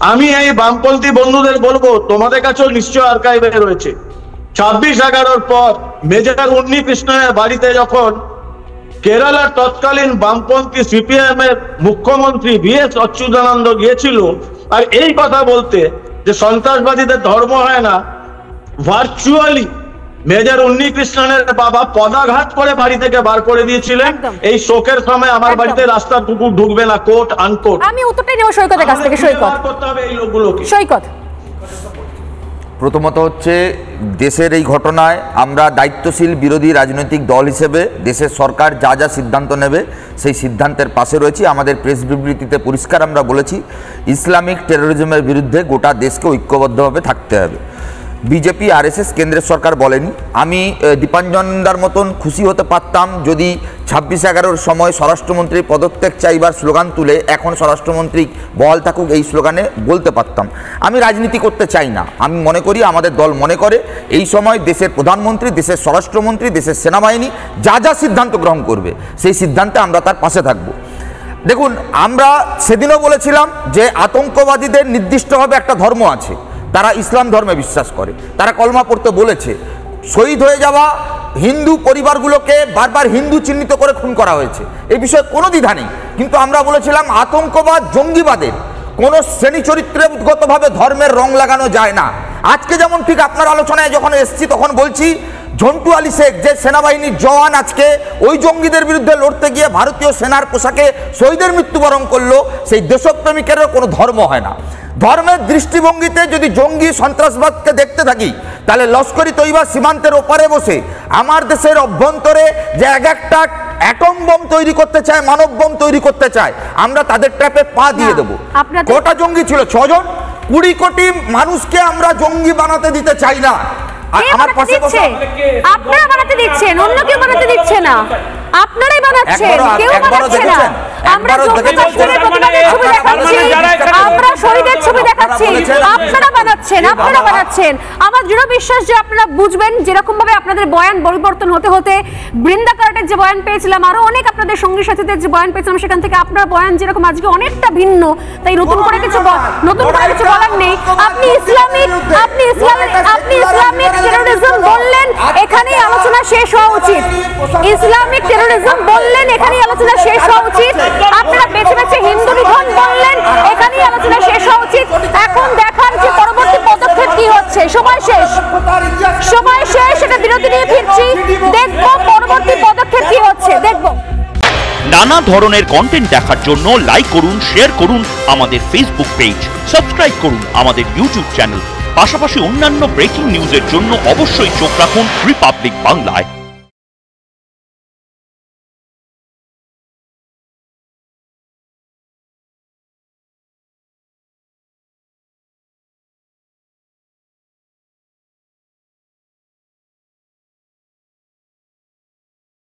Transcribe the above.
আমি এই বামপন্থী বন্ধুদের বলবো, তোমাদের কাছেও নিশ্চয় আর্কাইভে রয়েছে, 26/11 পর মেজর উন্নিকৃষ্ণনের বাড়িতে যখন কেরালার তৎকালীন বামপন্থী সিপিএম এর মুখ্যমন্ত্রী VS অচ্যুতানন্দ গিয়েছিল আর এই কথা বলতে যে সন্ত্রাসবাদীদের ধর্ম হয় না, ভার্চুয়ালি মেজর উন্নিকৃষ্ণনের বাবা পদাঘাত করে বাড়ি থেকে বার করে দিয়েছিলেন। এই শোকের সময় আমার বাড়িতে রাস্তার কুকুর ঢুকবে না, কোট আনকোট। আমি উত্তরটাই নেব সৈকতের কাছ থেকে। সৈকত, করতে হবে এই লোকগুলোকে। সৈকত, প্রথমত হচ্ছে দেশের এই ঘটনায় আমরা দায়িত্বশীল বিরোধী রাজনৈতিক দল হিসেবে দেশের সরকার যা যা সিদ্ধান্ত নেবে সেই সিদ্ধান্তের পাশে রয়েছি। আমাদের প্রেস বিবৃতিতে পরিষ্কার আমরা বলেছি, ইসলামিক টেরোরিজমের বিরুদ্ধে গোটা দেশকে ঐক্যবদ্ধভাবে থাকতে হবে। বিজেপি RSS কেন্দ্রের সরকার বলেনি। আমি দীপাঞ্জনদার মতন খুশি হতে পারতাম যদি 26/11 সময় স্বরাষ্ট্রমন্ত্রী পদত্যাগ চাইবার স্লোগান তুলে এখন স্বরাষ্ট্রমন্ত্রী বহাল থাকুক এই স্লোগানে বলতে পারতাম। আমি রাজনীতি করতে চাই না। আমি মনে করি, আমাদের দল মনে করে, এই সময় দেশের প্রধানমন্ত্রী, দেশের স্বরাষ্ট্রমন্ত্রী, দেশের সেনাবাহিনী যা যা সিদ্ধান্ত গ্রহণ করবে সেই সিদ্ধান্তে আমরা তার পাশে থাকব। দেখুন, আমরা সেদিনও বলেছিলাম যে আতঙ্কবাদীদের নির্দিষ্টভাবে একটা ধর্ম আছে, তারা ইসলাম ধর্মে বিশ্বাস করে, তারা কলমা পড়তে বলেছে। শহীদ হয়ে যাওয়া হিন্দু পরিবারগুলোকে বারবার হিন্দু চিহ্নিত করে খুন করা হয়েছে, এই বিষয়ে কোনো দ্বিধা নেই। কিন্তু আমরা বলেছিলাম আতঙ্কবাদ, জঙ্গিবাদের কোনো শ্রেণী চরিত্রগতভাবে ধর্মের রং লাগানো যায় না। আজকে যেমন ঠিক আপনার আলোচনায় যখন এসছি তখন বলছি, ঝন্টু আলী শেখ যে সেনাবাহিনীর জওয়ান আজকে ওই জঙ্গিদের বিরুদ্ধে লড়তে গিয়ে ভারতীয় সেনার পোশাকে শহীদের মৃত্যুবরণ করলো, সেই দেশপ্রেমিকেরও কোনো ধর্ম হয় না। ধর্মের দৃষ্টিভঙ্গিতে যদি জঙ্গি সন্ত্রাসবাদকে দেখতে থাকি, তাহলে লস্করি তৈবা সীমান্তের ওপারে বসে আমার দেশের অভ্যন্তরে যে একটা অ্যাটম বোম তৈরি করতে চায়, মানব বোম তৈরি করতে চায়, আমরা তাদের ট্র্যাপে পা দিয়ে দেবো। কটা জঙ্গি ছিল? 6 জন। 20 কোটি মানুষকে আমরা জঙ্গি বানাতে দিতে চাই না। আমার পাশে বসে আপনারা বানাতে দিচ্ছেন, অন্য কেউ বানাতে দিচ্ছে না, আপনারাই বানাচ্ছেন, কেউ বানাচ্ছে না। আমরা জম্মু কাশ্মীরের প্রতিবাদের ছবি দেখাচ্ছি, আমরা শহীদের ছবি দেখাচ্ছি, আপনারা বানাচ্ছেন, আপনারা বানাচ্ছেন। আমার দৃঢ় বিশ্বাস যে আপনারা বুঝবেন, যেরকম ভাবে আপনাদের বয়ান পরিবর্তন হতে হতে বৃন্দা কারাটের যে বয়ান পেয়েছিলাম, আরো অনেক আপনাদের সঙ্গী সাথীদের যে বয়ান পেয়েছিলাম, সেখান থেকে আপনার বয়ান যেরকম আজকে অনেকটা ভিন্ন, তাই নতুন করে কিছু বলার নেই। আপনি ইসলামিক টেরোরিজম বললেন, এখানেই আলোচনা শেষ হওয়া উচিত। ইসলামিক টেরোরিজম বললেন, এখানেই আলোচনা শেষ হওয়া উচিত। আপনারা বেছে বেছে হিন্দু নিধন বললেন, এখানেই আলোচনা শেষ হওয়া উচিত। এখন দেখার যে পরবর্তী পদক্ষেপ কি হচ্ছে। সময় শেষ, এটা বিরতি নিয়ে ফিরছি, দেখব পরবর্তী পদক্ষেপ কি হচ্ছে, দেখব। নানা ধরনের কন্টেন্ট দেখার জন্য লাইক করুন, শেয়ার করুন আমাদের ফেসবুক পেজ, সাবস্ক্রাইব করুন আমাদের ইউটিউব চ্যানেল। পাশাপাশি অন্যান্য ব্রেকিং নিউজের জন্য অবশ্যই চোখ রাখুন রিপাবলিক বাংলায়।